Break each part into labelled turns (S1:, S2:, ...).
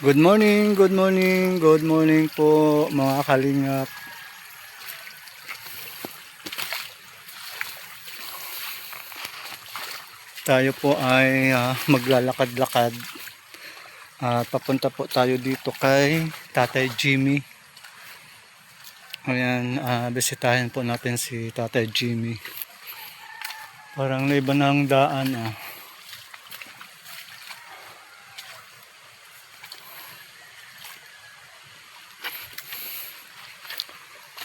S1: Good morning, good morning po mga kalingap. Tayo po ay maglalakad-lakad. Papunta po tayo dito kay Tatay Jimmy. Ayan, bisitahin po natin si Tatay Jimmy. Parang naiba na ang daan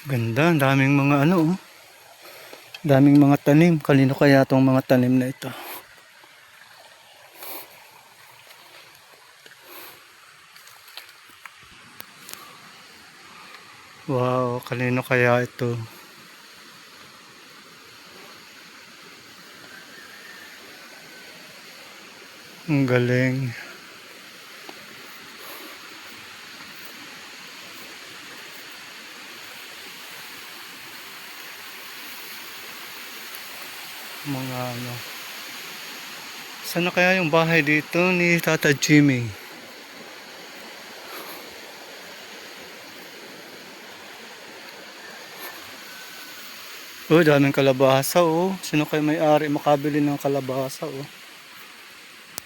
S1: Ganda, daming mga daming mga tanim. Kanino kaya tong mga tanim na ito? Wow, kanino kaya ito? Ang galing. Mga Saan na kaya yung bahay dito ni Tata Jimmy? Oh, daming kalabasa Sino kayo may-ari makabili ng kalabasa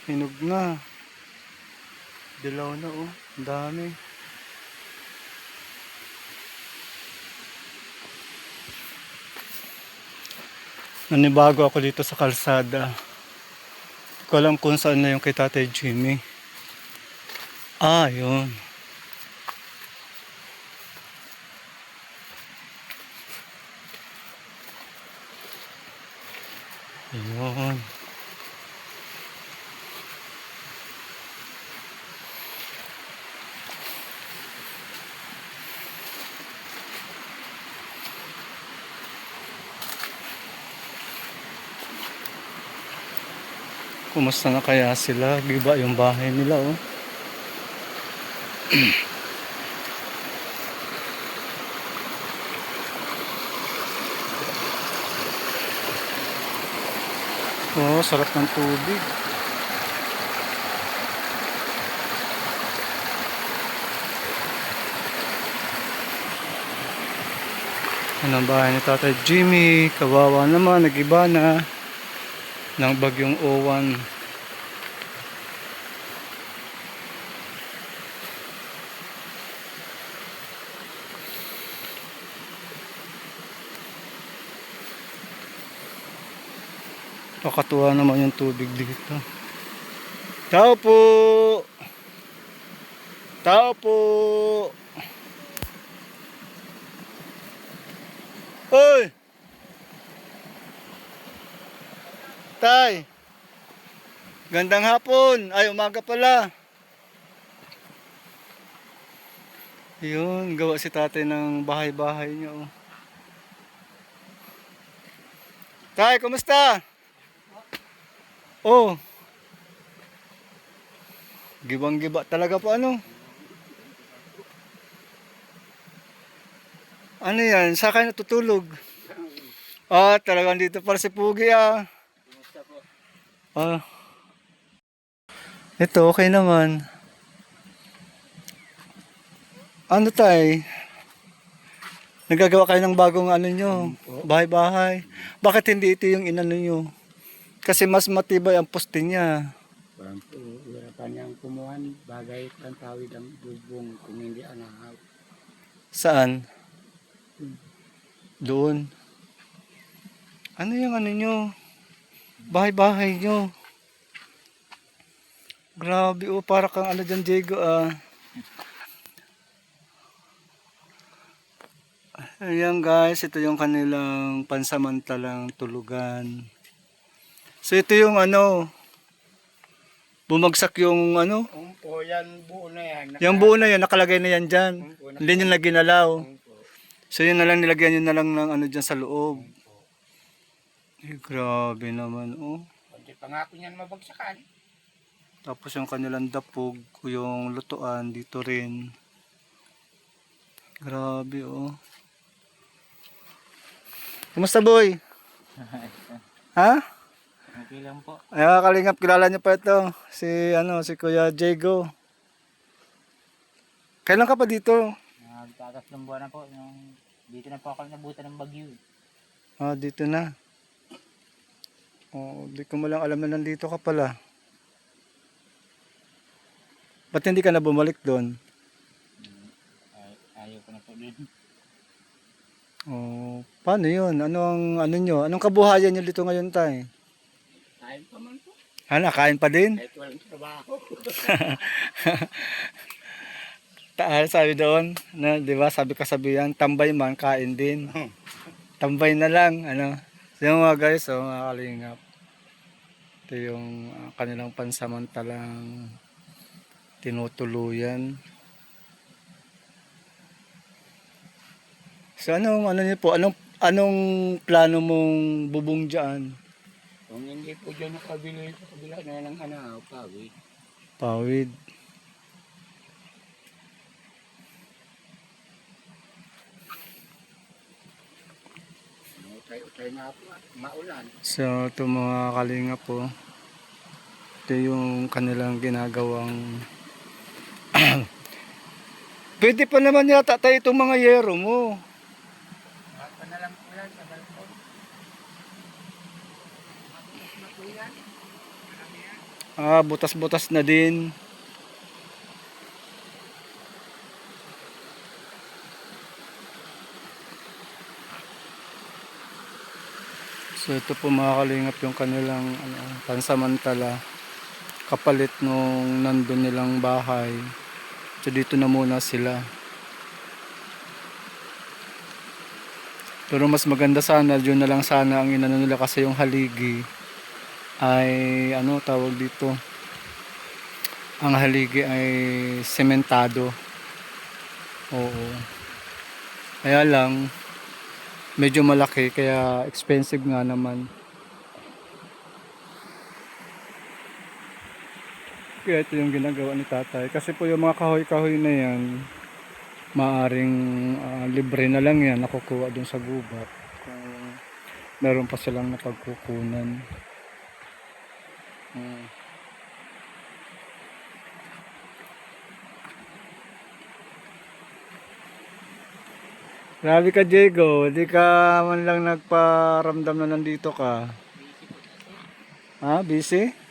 S1: Hinog na. Dilaw na Ang dami. Nanibago ako dito sa kalsada. Hindi ko alam kung saan na yung kay Tatay Jimmy. Yun. Ayun. Kumusta na kaya sila? Giba yung bahay nila Sarap ng tubig. Yan ang bahay ni Tatay Jimmy. Kawawa naman, nag-iba na ng bagyong Owan. Pakatuwa naman yung tubig dito. Tao po! Tao po! Hoy! Tay! Gandang hapon! Ay, umaga pala. Yun, gawa si tatay ng bahay-bahay niya Tay, kumusta? Gibang-giba talaga po Ano yan? Saan kayo natutulog? Talagang dito para si Pugi Ito, okay naman. Ano tay? Nagagawa kayo ng bagong nyo? Bahay-bahay. Bakit hindi ito yung inano nyo? Kasi mas matibay ang poste niya.
S2: Parang po, hirapan niyang kumuhan, bagay ang tawid ang bubong kung hindi anahaw.
S1: Saan? Doon. Ano yung nyo? Bahay-bahay nyo. Grabe para kang dyan, Diego Ayan guys, ito yung kanilang pansamantalang tulugan. So ito yung bumagsak yung
S2: Umpo, yan buo na yan.
S1: Yung buo na yan, nakalagay na yan dyan. Hindi nyo na ginalaw. So yun na lang, nilagyan nyo na lang ng dyan sa loob. Grabe naman
S2: Kunti pa nga po yan mabagsakan.
S1: Tapos yung kanilang dapog, yung lutuan dito rin. Grabe Kumusta boy? Ha?
S2: Okay lang po.
S1: Kalingap, kilala niyo pa ito. Si Kuya Diego. Kailan ka pa dito?
S3: Nagtatatlong buwan na po. Dito na po ako nabutan ng bagyo.
S1: Ah, dito na. Oh, di ko malang alam na nandito ka pala. Ba't hindi ka na bumalik doon?
S3: Ayaw ko na po din.
S1: Oh, paano yun? Ano nyo? Anong kabuhayan nyo dito ngayon, tay?
S2: Kain pa man po.
S1: Hala, kain pa din?
S2: Kahit walang trabaho.
S1: Sabi doon, na, di ba, sabi kasabihan, tambay man, kain din. Tambay na lang, ano. So, yung mga guys, oh, mga kalingap. Ito yung kanilang pansamantalang tinutuluyan. So, ano niyo po, anong plano mong bubong dyan?
S2: Kung hindi po dyan nakabili sa kabila na ng pawid.
S1: Pawid.
S2: Utay nga po at maulan.
S1: So, ito mga kalingap po. Ito yung kanilang ginagawang pwede pa naman yata tayo itong mga yero mo.
S2: Baka na lang po yan sa balkon. Mabutas na po yan. Marami yan.
S1: Ah, butas-butas na din. So ito po mga kalingap yung kanilang pansamantala kapalit nung nandun nilang bahay. So dito na muna sila. Pero mas maganda sana, yun na lang sana ang inano nila kasi yung haligi ay tawag dito. Ang haligi ay sementado. Oo. Kaya lang medyo malaki kaya expensive nga naman. Kaya ito yung ginagawa ni tatay. Kasi po yung mga kahoy-kahoy na yan, maaring libre na lang yan, nakukuha dun sa gubat. Kung meron pa silang napagkukunan. Grabe ka, Diego. Di ka man lang nagparamdam na nandito ka. Ha? Busy?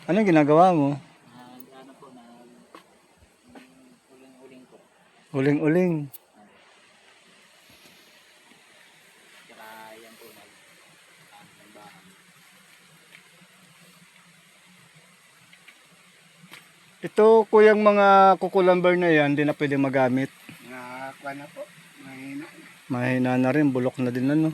S1: Anong ginagawa mo?
S3: Ano po na uling-uling po.
S1: Uling-uling.
S3: Tsaka yan po ng bahay.
S1: Ito, kuyang mga kukulamber na yan, di na pwede magamit.
S2: Nakakuha na po. Mahina.
S1: Mahina na rin, bulok na din ano.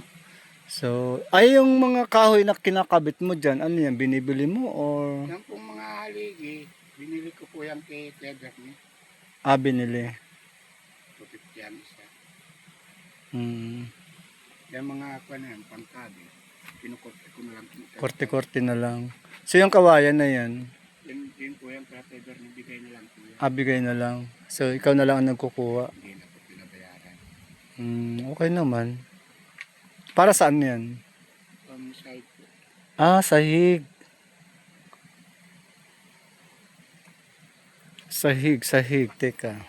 S1: So, ay yung mga kahoy na kinakabit mo dyan, ano yan, binibili mo or
S2: Yan pong mga haligi, binili ko po yan kay Clever ni.
S1: binili?
S2: 250 yan isa.
S1: Hmm,
S2: Yan mga kuha na yan, pangkabi. Kinukorte ko na lang.
S1: korte-korte na lang. So, yung kawayan na yan,
S2: Yan po yan kay Clever ni, bigay na lang po yan.
S1: bigay na lang. So, ikaw na lang ang nagkukuha.
S2: Hindi na po pinabayaran.
S1: Okay naman. Para saan yan?
S2: From side po.
S1: Sahig. Sahig. Teka.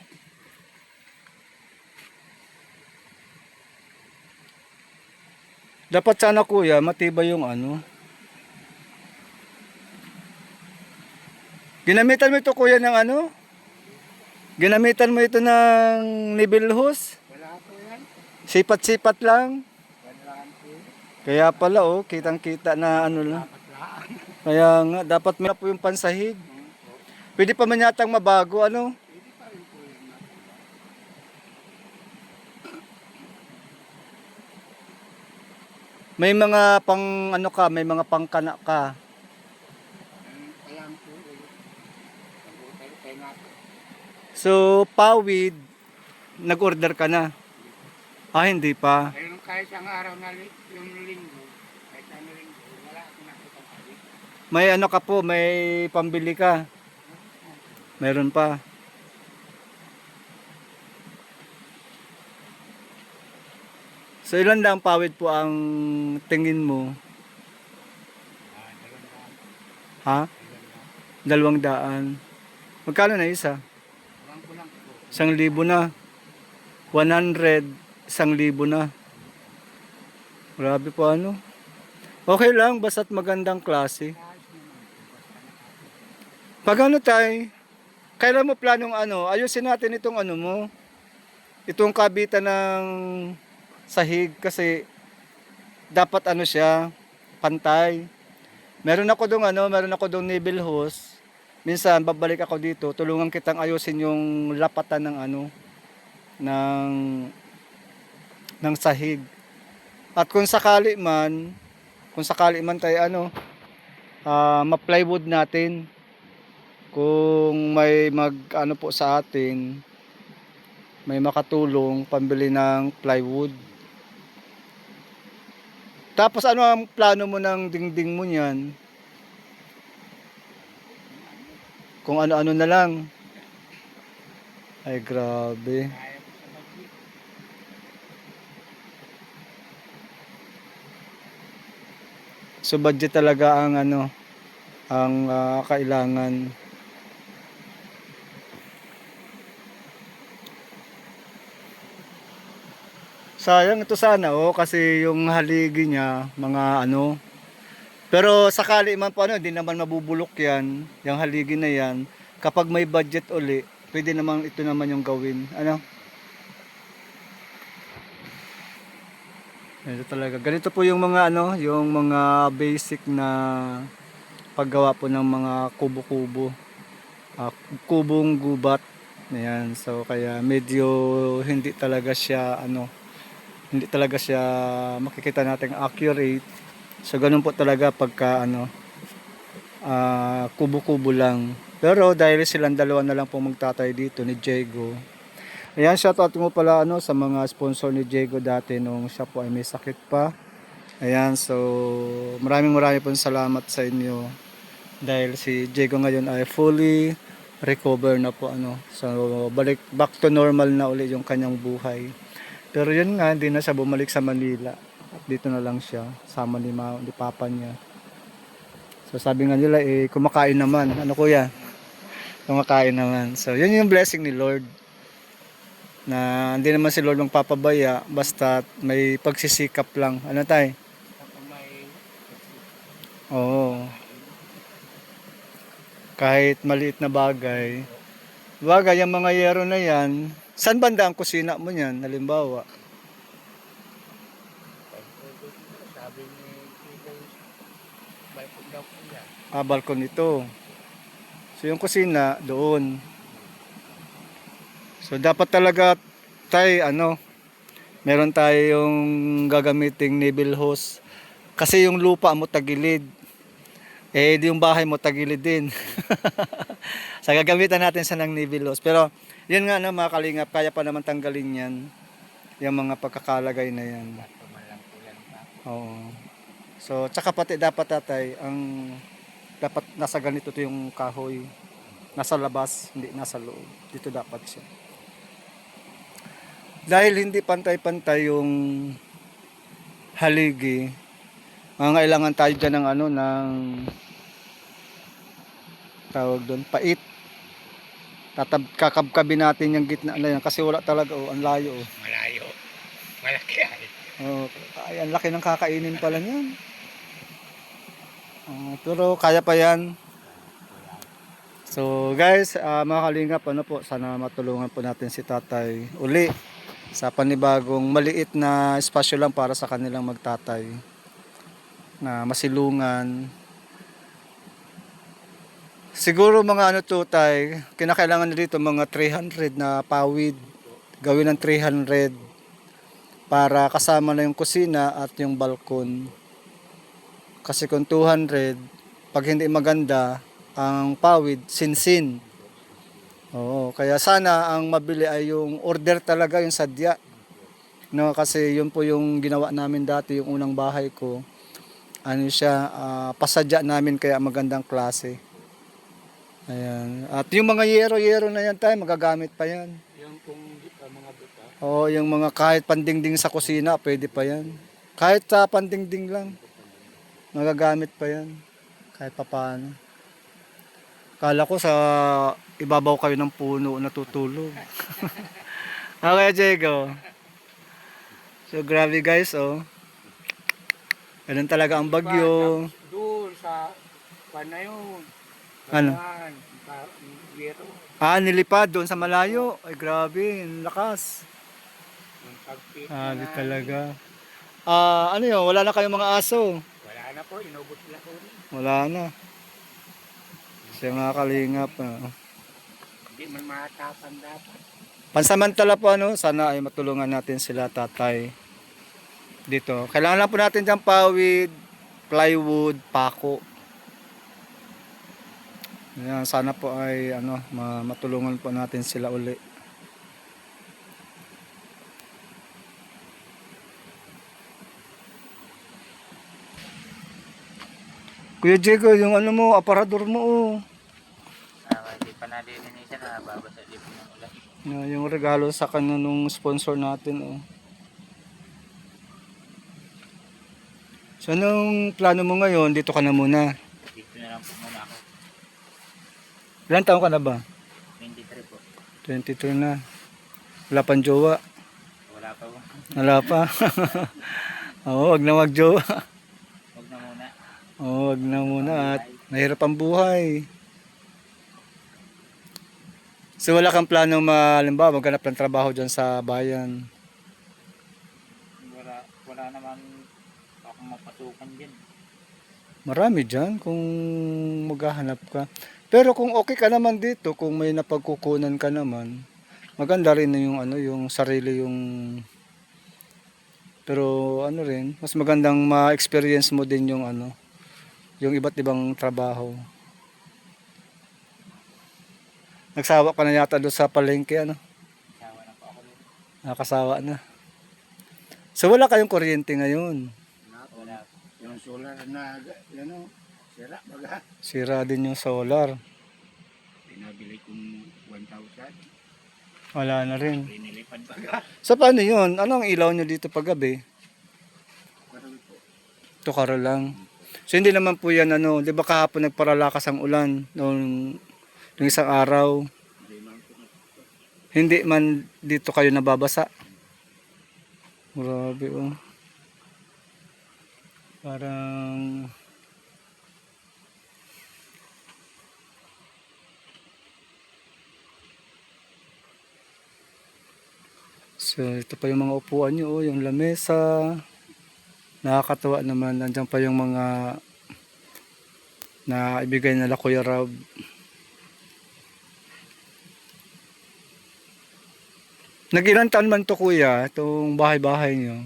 S1: Dapat sana kuya, matibay yung Ginamitan mo ito kuya ng Ginamitan mo ito ng nibel hose?
S2: Wala po yan.
S1: Sipat-sipat lang.
S2: Wala po.
S1: Kaya pala kitang-kita na lang.
S2: Dapat lang.
S1: Kaya nga, dapat may po yung pansahig. Pwede pa man yatang mabago,
S2: Pwede pa rin po yan.
S1: May mga may mga pangkana ka.
S2: Alam po. Tayo nga po.
S1: So, pawid, nag-order ka na? Hindi pa.
S2: Ayun, kahit ang araw na yung linggo, kahit ano linggo, wala akong nakita kami.
S1: May ka po, may pambili ka. Meron pa. So, ilan lang pawid po ang tingin mo? Ha? 200. Magkano na isa?
S2: Ewan ko lang po.
S1: 1,000 na. 100, 1,000 na. Grabe po ano. Okay lang, basta't magandang klase. Pag ano tay, kailan mo planong ano, ayusin natin itong ano mo, itong kabitan ng sahig kasi dapat ano siya, pantay. Meron ako dong naval hose. Minsan babalik ako dito, tulungan kitang ayusin yung lapatan ng ano, ng sahig. At kung sakali man tayo ano, ma-plywood natin. Kung may mag ano po sa atin, may makatulong pambili ng plywood. Tapos ano ang plano mo ng dingding mo niyan? Kung ano-ano na lang. Ay grabe.
S2: Kaya ko sa budget.
S1: So budget talaga ang ano, ang kailangan. Sayang ito sana kasi yung haligi niya mga ano. Pero sakali man po ano, hindi naman mabubulok yan, yung haligi na yan. Kapag may budget uli, pwede naman ito naman yung gawin. Ano? Ito talaga. Ganito po yung mga ano, yung mga basic na paggawa po ng mga kubo-kubo. Kubong gubat. Ayan. So kaya medyo hindi talaga siya ano, hindi talaga siya makikita natin accurate. So ganun po talaga pagka ano, kubo-kubo lang. Pero dahil silang dalawa na lang po magtatay dito ni Diego. Ayan, shoutout mo pala ano sa mga sponsor ni Diego dati nung siya po ay may sakit pa. Ayan, so maraming pong salamat sa inyo. Dahil si Diego ngayon ay fully recover na po ano. So back to normal na uli yung kanyang buhay. Pero yun nga, hindi na siya bumalik sa Manila. At dito na lang siya, sama ni papa niya. So sabi nga nila, kumakain naman. Ano kuya? Kumakain naman. So yun yung blessing ni Lord. Na hindi naman si Lord magpapabaya, basta may pagsisikap lang. Ano tay?
S2: Kapag may
S1: Oo. Kahit maliit na bagay. Bagay, yung mga yero na yan, saan banda ang kusina mo yan? Halimbawa.
S2: pag-produce, sabi ni Tito, balkon daw po yan.
S1: Balkon ito. So yung kusina doon. So dapat talaga tay ano, meron tayong gagamiting naval hose. Kasi yung lupa mo tagilid. Yung bahay mo tagilid din. Sa gagamitan natin sa ng naval hose. Pero yun nga no, mga kalingap, kaya pa naman tanggalin yan. Yung mga pagkakalagay na yan.
S2: Tumalang po yan pa.
S1: Oo. So tsaka pati dapat tatay, ang dapat nasa ganito to yung kahoy. Nasa labas, hindi nasa loob. Dito dapat siya. Dahil hindi pantay-pantay yung haligi, mangailangan tayo dyan ng ano, ng tawag doon, pait. Kakabkabi natin yung gitna na yan kasi wala talaga, ang layo.
S2: Malayo. Malaki ay.
S1: Ay, ang laki ng kakainin pala niyan. Pero kaya pa yan. So guys, mga kalingap, ano po, sana matulungan po natin si tatay uli sa panibagong maliit na espasyo lang para sa kanilang magtatay na masilungan. Siguro mga ano to tay, kinakailangan na dito mga 300 na pawid, gawin ng 300 para kasama na yung kusina at yung balkon. Kasi kung 200, pag hindi maganda ang pawid, sinsin. Oo, kaya sana ang mabili ay yung order talaga, yung sadya. No, kasi yun po yung ginawa namin dati, yung unang bahay ko. Ano siya, pasadya namin kaya magandang klase. Ayan. At yung mga yero-yero na yan tayo, magagamit pa yan.
S2: Yung kung mga buta.
S1: Oo, yung mga kahit pandingding sa kusina, pwede pa yan. Kahit sa pandingding lang, magagamit pa yan. Kahit papaano. Kala ko sa ibabaw kayo ng puno natutulog. Okay, Diego. So, grabe guys, oh. Ganun talaga ang bagyo.
S2: Doon sa panayon.
S1: Ano?
S2: Ganyan. Biro.
S1: Nilipad doon sa malayo. Ay, grabe. Ang lakas.
S2: Yung pagpit
S1: Grabe
S2: na
S1: talaga. Ano yun? Wala na kayong mga aso.
S2: wala na po, inubos na po.
S1: Wala na. Kasi mga kalingap.
S2: Hindi man matapang dapat.
S1: Pansamantala po, ano, sana ay matulungan natin sila tatay dito. Kailangan lang po natin dyan pawid, plywood, pako. Yan, sana po ay ano, matulungan po natin sila uli. Kuya Diego, yung ano mo, aparador mo, oh.
S3: Hindi pa nalilinisan na babasa din po ng ulan.
S1: Yung regalo sa kanya nung sponsor natin, oh. So, anong plano mo ngayon? Dito ka na muna.
S3: Dito na lang po muna ako.
S1: Ilan taon ka na ba?
S3: 23 po.
S1: 23 na. Wala pang jowa.
S3: Wala pa po.
S1: Wala pa. Oo, wag na wag jowa.
S3: Huwag na muna.
S1: Oo, wag na muna at mahirap ang buhay. So wala kang planong halimbawa maghanap ng trabaho dyan sa bayan.
S3: Wala naman akong mapasukan dyan.
S1: Marami dyan kung maghahanap ka. Pero kung okay ka naman dito, kung may napagkukunan ka naman, maganda rin na yung ano, yung sarili yung pero ano rin, mas magandang ma-experience mo din yung ano, yung iba't ibang trabaho. Nagsawa ka na yata doon sa palengke, ano?
S3: Sawa na po ako dito.
S1: Nakasawa na. So wala kayong kuryente ngayon.
S3: Wala.
S2: Yung solar na, ano, sira baga.
S1: Sira din yung solar.
S2: Pinabili kong 1,000.
S1: Wala na rin.
S2: Pinilipad baga.
S1: So paano yun? Ano ang ilaw nyo dito paggabi?
S2: Karoon po.
S1: Tukaro lang. So hindi naman po yan ano, di ba kahapon nagparalakas ang ulan noong isang araw.
S2: Hindi man po.
S1: Hindi man dito kayo nababasa. Grabe oh. Parang so ito pa yung mga upuan nyo oh, yung lamesa. Nakakatawa naman. Nandiyan pa yung mga na ibigay nila Kuya Rob. Nag-ilang taon man to kuya, itong bahay-bahay nyo?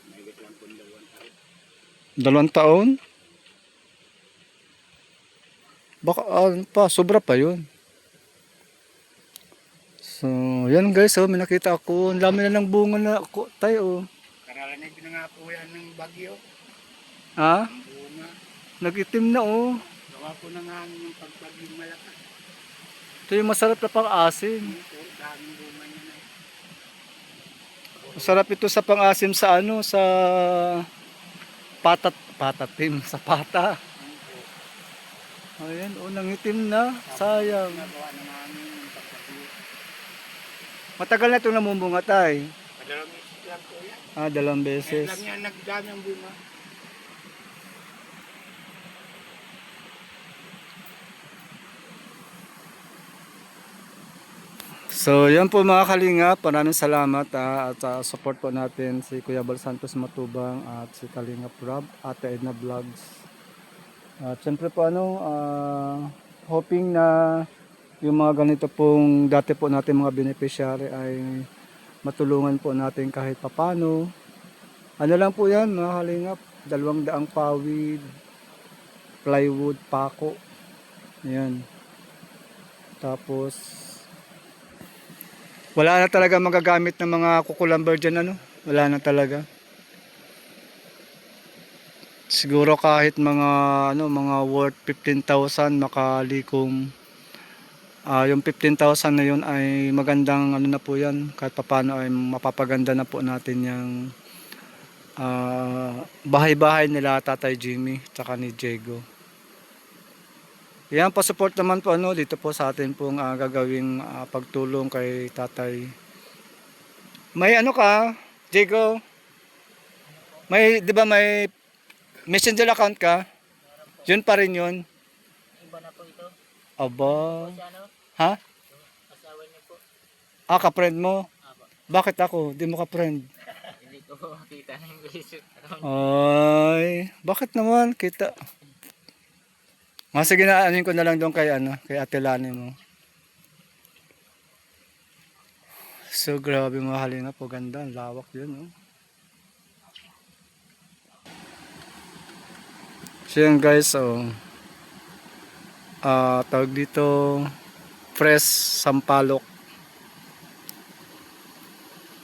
S2: Mahigit lang po 2 taon.
S1: 2 taon? Baka pa, sobra pa yun. So, yan guys, oh, may nakita ako. Ang dami na ng bunga na ako, tayo. Oh.
S2: Karalanay din nga po yan ng bagyo.
S1: Ha?
S2: Ang bunga.
S1: Nag-itim na oh.
S2: Gawa po na nga yung pagbagyong malakas.
S1: Ito yung masarap na pang-asim.
S2: Yung po, daming bunga niya na.
S1: Masarap ito sa pang-asim sa ano, sa patatim, sa pata. Ayan, oh, nangitim na. Sayang.
S2: Nagawa na namin yung pagbagyo.
S1: Matagal na itong namumunga tay.
S2: Dalawang beses lang po yan.
S1: 2
S2: Kaya
S1: beses.
S2: lang yan nagdami ang bunga.
S1: So, yan po mga kalingap. Maraming salamat at support po natin si Kuya Bal Santos Matubang at si Kalingap Rob, Ate Edna Vlogs. At syempre po hoping na yung mga ganito pong dati po natin mga beneficiary ay matulungan po natin kahit papano. Ano lang po yan mga kalingap, 200 pawid, plywood, pako. Ayan. Tapos wala na talaga magagamit ng mga kukulamber dyan, ano? Wala na talaga. Siguro kahit mga ano, mga worth 15,000 makalikom. Yung 15,000 na yun ay magandang ano na po yan. Kahit papaano ay mapapaganda na po natin yung bahay-bahay nila Tatay Jimmy tsaka ni Diego. Yan, pa-support naman po ano dito po sa atin pong gagawing pagtulong kay tatay. May ano ka, Jago? May, di ba may messenger account ka? Yun pa rin yun.
S3: Iba na po ito.
S1: Aba.
S3: Si ano?
S1: Ha?
S3: Asawa niyo po.
S1: Ka-friend mo?
S3: Apo.
S1: Bakit ako? Di mo ka-friend.
S3: Hindi ko po makita ng visit account.
S1: Ay, bakit naman? Kita. Sige na, anin ko na lang doon kay, kay Ate Lani mo. So, grabe mga halina po. Ganda. Ang lawak yun, oh. So, yan guys, tawag dito, fresh sampalok.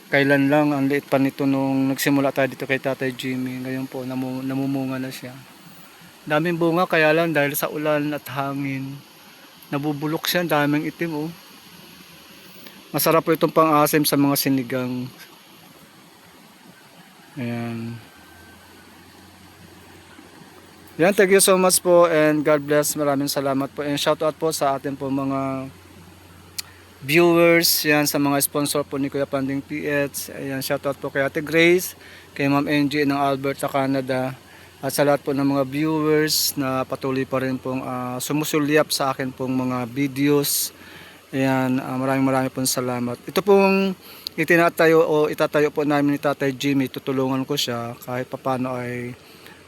S1: Kailan lang, ang liit pa nito nung nagsimula tayo dito kay Tatay Jimmy. Ngayon po, namumunga na siya. Daming bunga, kaya lang dahil sa ulan at hangin, nabubulok siya, daming itim, oh. Masarap po itong pang-asim sa mga sinigang. Ayan. Yan, thank you so much po and God bless. Maraming salamat po. And shout out po sa ating po mga viewers, yan sa mga sponsor po ni Kuya Panding PH. Ayan, shout out po kay Ate Grace, kay Ma'am NG ng Alberta, Canada. At sa lahat po ng mga viewers na patuloy pa rin pong sumusulyap sa akin pong mga videos. Ayan, maraming pong salamat. Ito pong itatayo po namin ni Tatay Jimmy, tutulungan ko siya kahit papano ay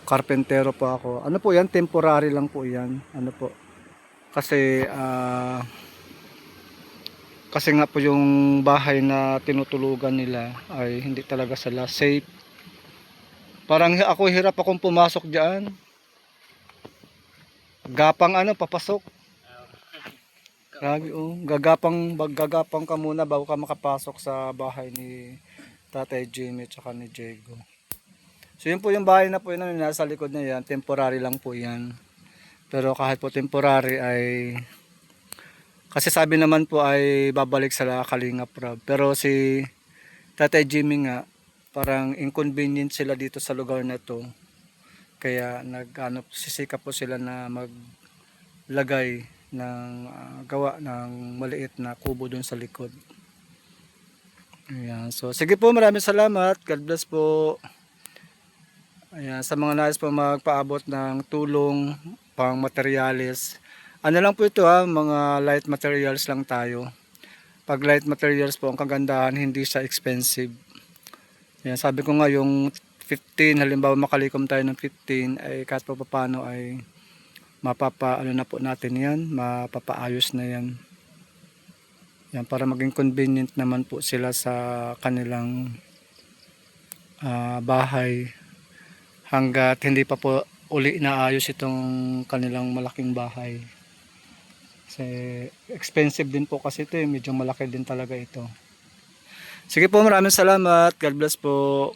S1: karpentero po ako. Ano po yan? Temporary lang po yan. Ano po? Kasi nga po yung bahay na tinutulugan nila ay hindi talaga sila safe. Parang ako hirap akong pumasok diyan. Gapang papasok. Grabe oh, gagapang ka muna bago ka makapasok sa bahay ni Tatay Jimmy at ni Diego. So yun po yung bahay na po yun na nasa likod na yan, temporary lang po yan. Pero kahit po temporary ay, kasi sabi naman po ay babalik sa Kalingap Rab. Pero si Tatay Jimmy nga, parang inconvenient sila dito sa lugar na to. Kaya sisikap po sila na maglagay ng gawa ng maliit na kubo dun sa likod. Ayan. So sige po, maraming salamat. God bless po. Ayan, sa mga nais po magpaabot ng tulong pang materyales. Ano lang po ito mga light materials lang tayo. Pag light materials po, ang kagandahan, hindi siya expensive. Ayan, sabi ko nga yung 15, halimbawa makalikom tayo ng 15, ay kahit pa paano ay na po natin yan, mapapaayos na yan. Yan, para maging convenient naman po sila sa kanilang bahay hanggat hindi pa po uli naayos itong kanilang malaking bahay. Kasi expensive din po kasi ito medyo malaki din talaga ito. Sige po, maraming salamat. God bless po.